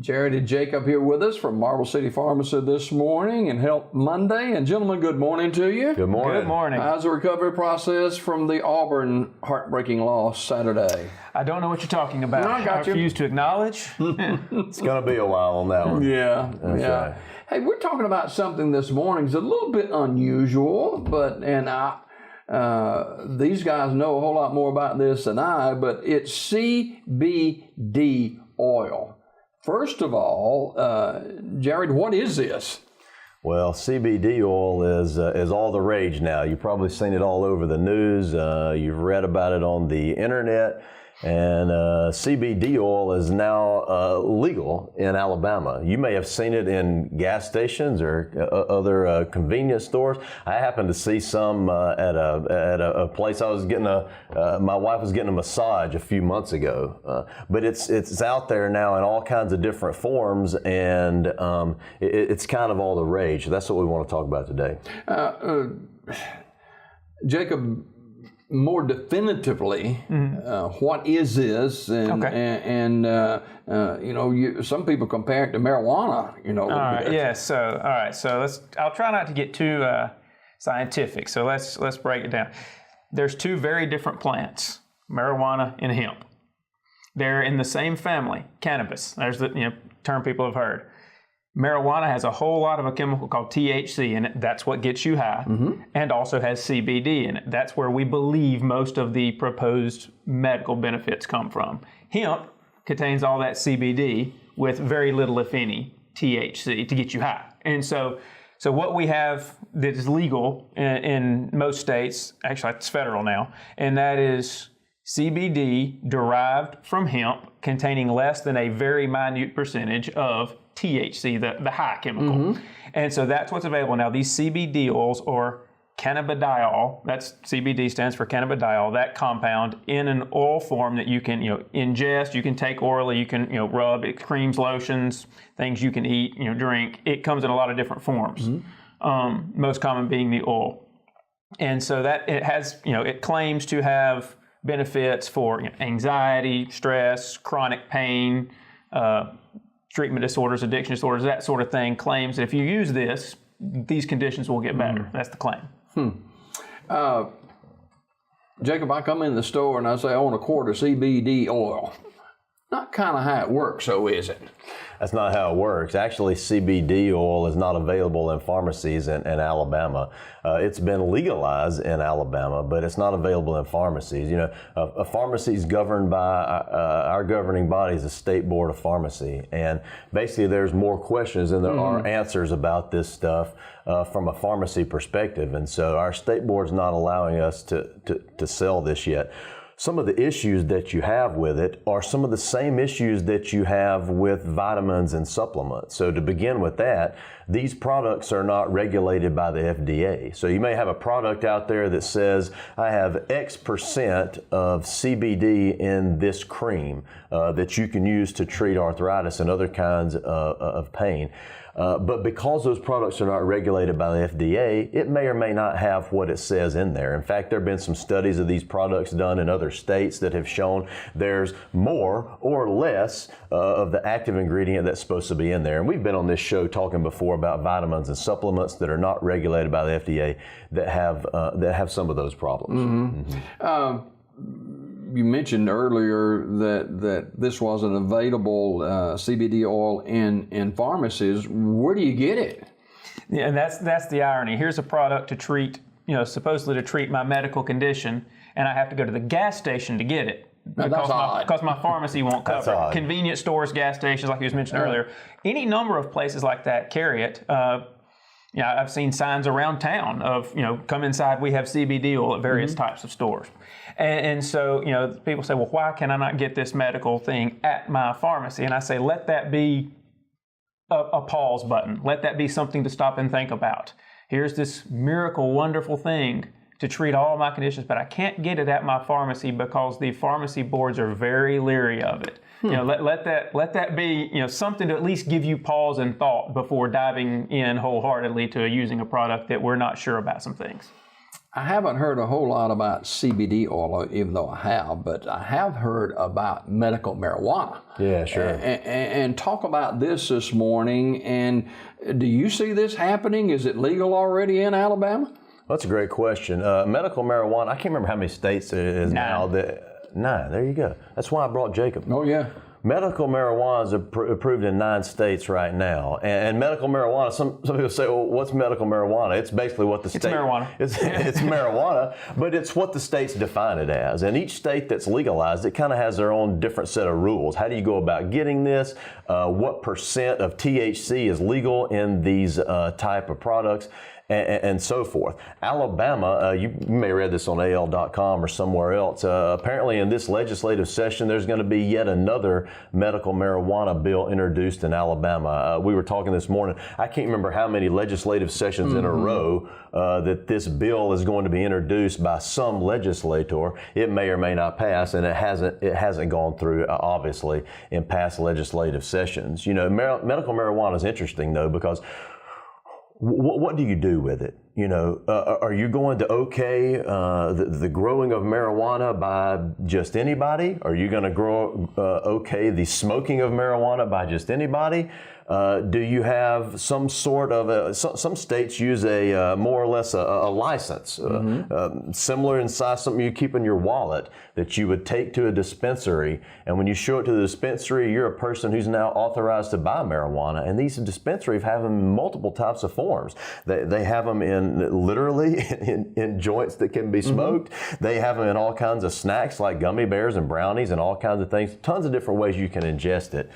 Jared and Jacob here with us from Marble City Pharmacy this morning and Health Monday. And gentlemen, good morning to you. Good morning. Good morning. How's the recovery process from the Auburn heartbreaking loss Saturday? I don't know what you're talking about. No, I got you. refuse to acknowledge. It's going to be a while on that one. Yeah, That's yeah. right. Hey, we're talking about something this morning. It's a little bit unusual, these guys know a whole lot more about this than I, but it's CBD oil. First of all, Jared, what is this? Well, CBD oil is all the rage now. You've probably seen it all over the news. You've read about it on the internet. And CBD oil is now legal in Alabama. You may have seen it in gas stations or other convenience stores. I happened to see some at a place I was getting my wife was getting a massage a few months ago. But it's out there now in all kinds of different forms, and it's kind of all the rage. That's what we want to talk about today. Jacob, more definitively, what is this? And, some people compare it to marijuana. All right. So I'll try not to get too scientific. So let's break it down. There's two very different plants, marijuana and hemp. They're in the same family, cannabis. There's the term people have heard. Marijuana has a whole lot of a chemical called THC in it. That's what gets you high, and also has CBD in it. That's where we believe most of the proposed medical benefits come from. Hemp contains all that CBD with very little, if any, THC to get you high. And so what we have that is legal in most states, actually it's federal now, and that is CBD derived from hemp containing less than a very minute percentage of THC, the high chemical. And so that's what's available now. These CBD oils, or cannabidiol, that's CBD stands for cannabidiol, that compound in an oil form that you can ingest, you can take orally, you can rub it, creams, lotions, things you can eat, drink. It comes in a lot of different forms, most common being the oil. And so that it has, it claims to have benefits for anxiety, stress, chronic pain, treatment disorders, addiction disorders, that sort of thing. Claims that if you use this, these conditions will get better. That's the claim. Jacob, I come in the store and I say I want a quart of CBD oil. Not kind of how it works, so is it? That's not how it works. Actually, CBD oil is not available in pharmacies in Alabama. It's been legalized in Alabama, but it's not available in pharmacies. A pharmacy is governed by our governing body is the State Board of Pharmacy, and basically there's more questions than there are answers about this stuff from a pharmacy perspective, and so our state board's not allowing us to sell this yet. Some of the issues that you have with it are some of the same issues that you have with vitamins and supplements. So to begin with that, these products are not regulated by the FDA. So you may have a product out there that says, I have X% of CBD in this cream that you can use to treat arthritis and other kinds of pain. But because those products are not regulated by the FDA, it may or may not have what it says in there. In fact, there have been some studies of these products done in other states that have shown there's more or less of the active ingredient that's supposed to be in there. And we've been on this show talking before about vitamins and supplements that are not regulated by the FDA that have some of those problems. You mentioned earlier that this wasn't available, CBD oil in pharmacies. Where do you get it? Yeah, and that's the irony. Here's a product to treat, supposedly to treat my medical condition, and I have to go to the gas station to get it. Because my pharmacy won't cover it. Convenience stores, gas stations, like you was mentioned earlier. Any number of places like that carry it. I've seen signs around town of, come inside, we have CBD oil at various types of stores. And so, people say, well, why can I not get this medical thing at my pharmacy? And I say, let that be a pause button. Let that be something to stop and think about. Here's this miracle, wonderful thing to treat all my conditions, but I can't get it at my pharmacy because the pharmacy boards are very leery of it. Let that be something to at least give you pause and thought before diving in wholeheartedly to using a product that we're not sure about some things. I haven't heard a whole lot about CBD oil, even though I have, but I have heard about medical marijuana. Yeah, sure. And talk about this morning. And do you see this happening? Is it legal already in Alabama? That's a great question. Medical marijuana, I can't remember how many states it is now. Nine, there you go. That's why I brought Jacob. Oh, yeah. Medical marijuana is approved in 9 states right now, and medical marijuana. Some people say, "Well, what's medical marijuana?" It's basically what the state. It's marijuana. It's marijuana, but it's what the states define it as. And each state that's legalized, it kind of has their own different set of rules. How do you go about getting this? What percent of THC is legal in these type of products? And so forth. Alabama, you may have read this on AL.com or somewhere else. Apparently in this legislative session, there's going to be yet another medical marijuana bill introduced in Alabama. We were talking this morning, I can't remember how many legislative sessions in a row that this bill is going to be introduced by some legislator. It may or may not pass, and it hasn't gone through, obviously, in past legislative sessions. You know, medical marijuana is interesting, though, because what do you do with it? You know, are you going to okay the growing of marijuana by just anybody? Are you going to okay the smoking of marijuana by just anybody? Do you have some sort of some states use a more or less a license, similar in size, something you keep in your wallet that you would take to a dispensary, and when you show it to the dispensary, you're a person who's now authorized to buy marijuana. And these dispensaries have them in multiple types of forms. They have them in literally in joints that can be smoked. They have them in all kinds of snacks like gummy bears and brownies and all kinds of things. Tons of different ways you can ingest it.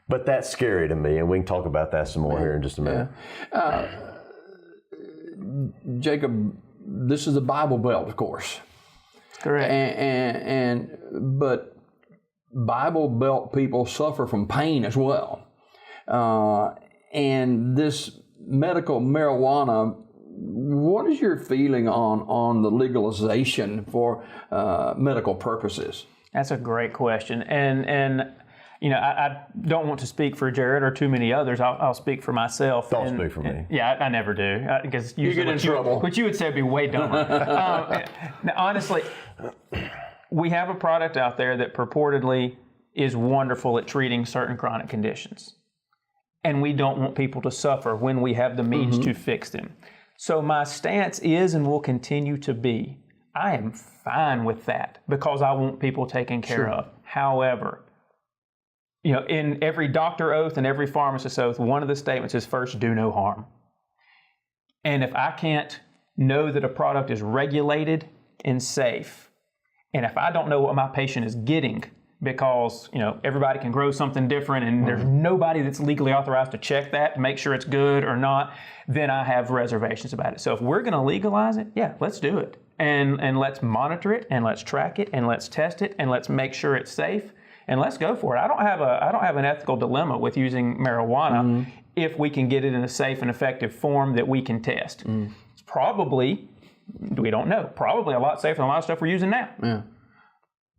But that's scary to me, and we can talk about that some more here in just a minute. Jacob, this is the Bible Belt, of course. Correct. But Bible Belt people suffer from pain as well. And this medical marijuana, what is your feeling on the legalization for medical purposes? That's a great question. And you know, I don't want to speak for Jared or too many others. I'll speak for myself. Don't speak for me. Yeah, I never do, because you get in trouble. What you would say would be way dumber. Now, honestly, we have a product out there that purportedly is wonderful at treating certain chronic conditions, and we don't want people to suffer when we have the means to fix them. So my stance is and will continue to be, I am fine with that because I want people taken care of. However, you know, in every doctor oath and every pharmacist oath, one of the statements is first, do no harm. And if I can't know that a product is regulated and safe, and if I don't know what my patient is getting, because, you know, everybody can grow something different and there's nobody that's legally authorized to check that to make sure it's good or not, then I have reservations about it. So if we're going to legalize it, yeah, let's do it. And let's monitor it, and let's track it, and let's test it, and let's make sure it's safe. And let's go for it. I don't have an ethical dilemma with using marijuana if we can get it in a safe and effective form that we can test. It's probably, we don't know, probably a lot safer than a lot of stuff we're using now. Yeah.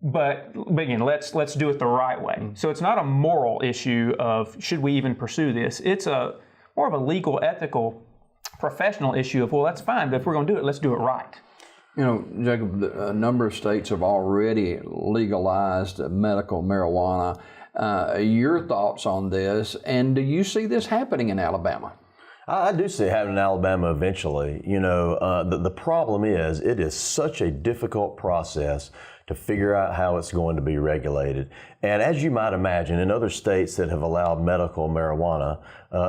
But again, let's do it the right way. So it's not a moral issue of should we even pursue this. It's more of a legal, ethical, professional issue of, well, that's fine, but if we're going to do it, let's do it right. You know, Jacob, a number of states have already legalized medical marijuana. Your thoughts on this, and do you see this happening in Alabama? I do see it happening in Alabama eventually. You know, the problem is it is such a difficult process to figure out how it's going to be regulated. And as you might imagine, in other states that have allowed medical marijuana,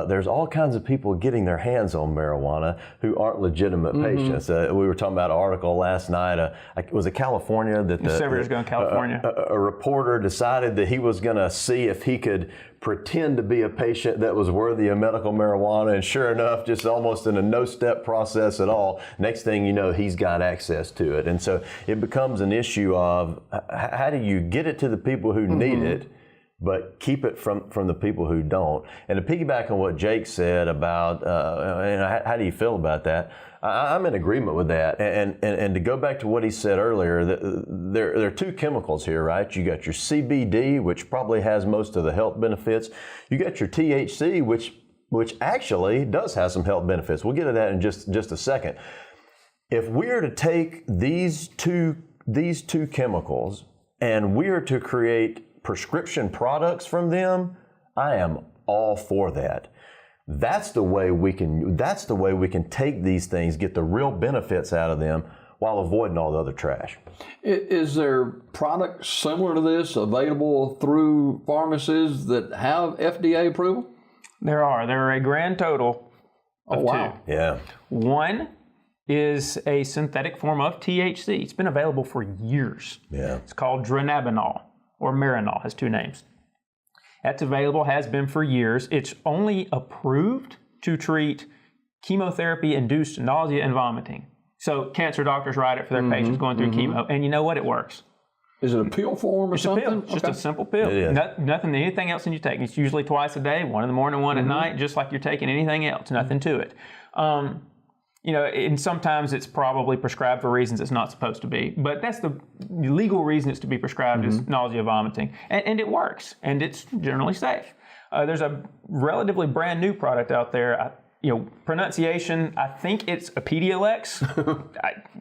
there's all kinds of people getting their hands on marijuana who aren't legitimate patients. We were talking about an article last night. Was it California? Several years ago in California. A reporter decided that he was going to see if he could pretend to be a patient that was worthy of medical marijuana, and sure enough, just almost in a no-step process at all, next thing you know, he's got access to it. And so it becomes an issue of how do you get it to the people who need it, but keep it from the people who don't. And to piggyback on what Jake said about how do you feel about that, I'm in agreement with that. And to go back to what he said earlier, there are two chemicals here, right? You got your CBD, which probably has most of the health benefits. You got your THC, which actually does have some health benefits. We'll get to that in just a second. if we are to take these two chemicals and we are to create prescription products from them, I am all for that. That's the way we can take these things, get the real benefits out of them while avoiding all the other trash. Is there products similar to this available through pharmacies that have FDA approval? There are a grand total of two. Yeah. One is a synthetic form of THC. It's been available for years. Yeah. It's called dronabinol, or Marinol, has two names. That's available, has been for years. It's only approved to treat chemotherapy-induced nausea and vomiting. So cancer doctors write it for their patients going through chemo, and you know what? It works. Is it a pill form or something? It's a pill. It's just a simple pill. It is. Nothing, anything else than you take. It's usually twice a day, one in the morning, one at night, just like you're taking anything else. Nothing to it. And sometimes it's probably prescribed for reasons it's not supposed to be. But that's the legal reason it's to be prescribed is nausea, vomiting. And it works, and it's generally safe. There's a relatively brand new product out there. Pronunciation, I think it's a Pedialex,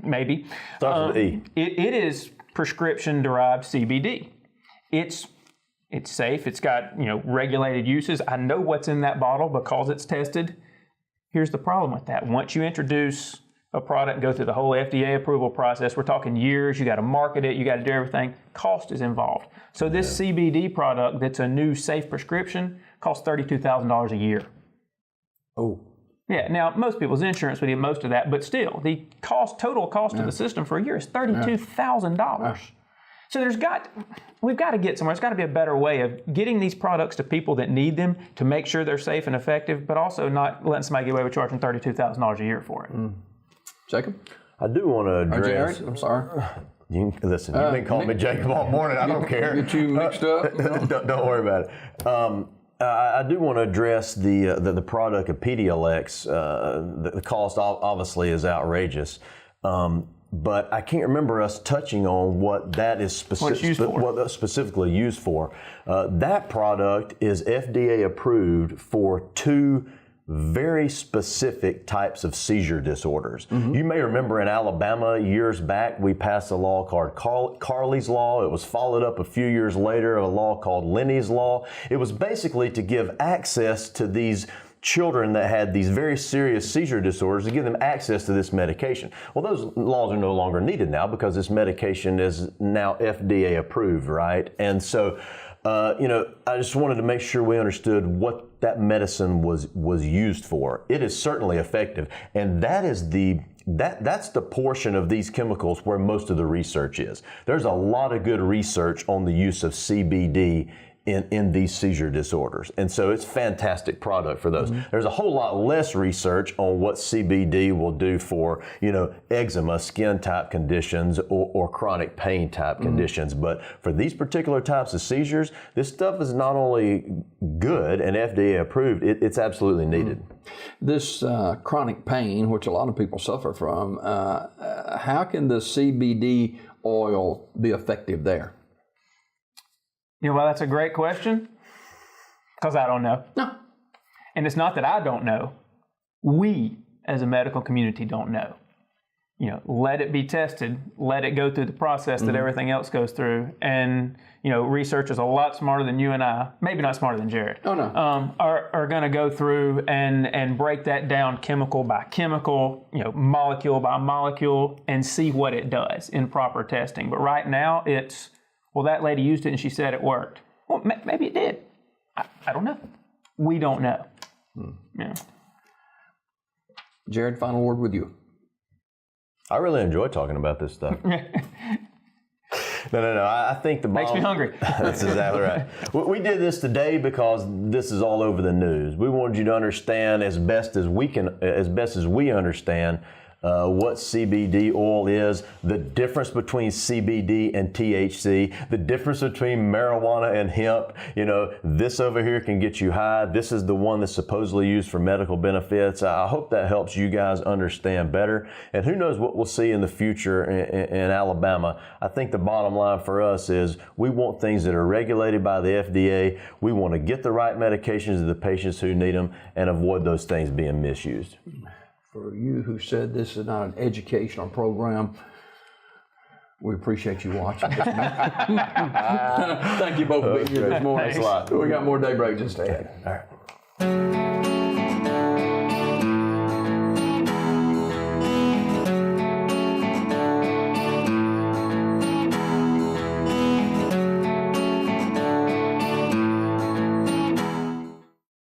maybe. Starts with E. It is prescription-derived CBD. It's safe. It's got regulated uses. I know what's in that bottle because it's tested. Here's the problem with that. Once you introduce a product and go through the whole FDA approval process, we're talking years. You got to market it. You got to do everything. Cost is involved. So this CBD product that's a new safe prescription costs $32,000 a year. Oh. Yeah, now most people's insurance would get most of that, but still, the total cost of the system for a year is $32,000. So we've got to get somewhere. There's got to be a better way of getting these products to people that need them to make sure they're safe and effective, but also not letting somebody get away with charging $32,000 a year for it. Jacob? I do want to address. Jared? I'm sorry. You've been calling me Jacob all morning. I don't care. Get you mixed up? Don't worry about it. I do want to address the product of Pedialex. The cost obviously is outrageous, but I can't remember us touching on what that is specifically used for. That product is FDA approved for two very specific types of seizure disorders. You may remember in Alabama years back, we passed a law called Carley's Law. It was followed up a few years later of a law called Lenny's Law. It was basically to give access to these children that had these very serious seizure disorders, to give them access to this medication. Well, those laws are no longer needed now because this medication is now FDA approved, right? And so, I just wanted to make sure we understood what that medicine was used for. It is certainly effective, and that's the portion of these chemicals where most of the research is. There's a lot of good research on the use of CBD in these seizure disorders. And so it's a fantastic product for those. There's a whole lot less research on what CBD will do for, eczema, skin type conditions or chronic pain type conditions. But for these particular types of seizures, this stuff is not only good and FDA approved, it's absolutely needed. This chronic pain, which a lot of people suffer from, how can the CBD oil be effective there? Well, that's a great question, because I don't know. No. And it's not that I don't know. We, as a medical community, don't know. Let it be tested. Let it go through the process that everything else goes through. And, researchers a lot smarter than you and I, maybe not smarter than Jared, are going to go through and break that down chemical by chemical, molecule by molecule, and see what it does in proper testing. But right now, it's, well, that lady used it and she said it worked. Well, maybe it did. I don't know. We don't know. Yeah. Jared, final word with you. I really enjoy talking about this stuff. No. I think the bottom... Makes me hungry. That's exactly right. We did this today because this is all over the news. We wanted you to understand as best as we understand what CBD oil is, the difference between CBD and THC, the difference between marijuana and hemp. This over here can get you high. This is the one that's supposedly used for medical benefits. I hope that helps you guys understand better. And who knows what we'll see in the future in Alabama. I think the bottom line for us is we want things that are regulated by the FDA. We want to get the right medications to the patients who need them and avoid those things being misused. For you who said this is not an educational program, we appreciate you watching this. Thank you both for being here this morning. Thanks a lot. We got more Daybreak just ahead. All right.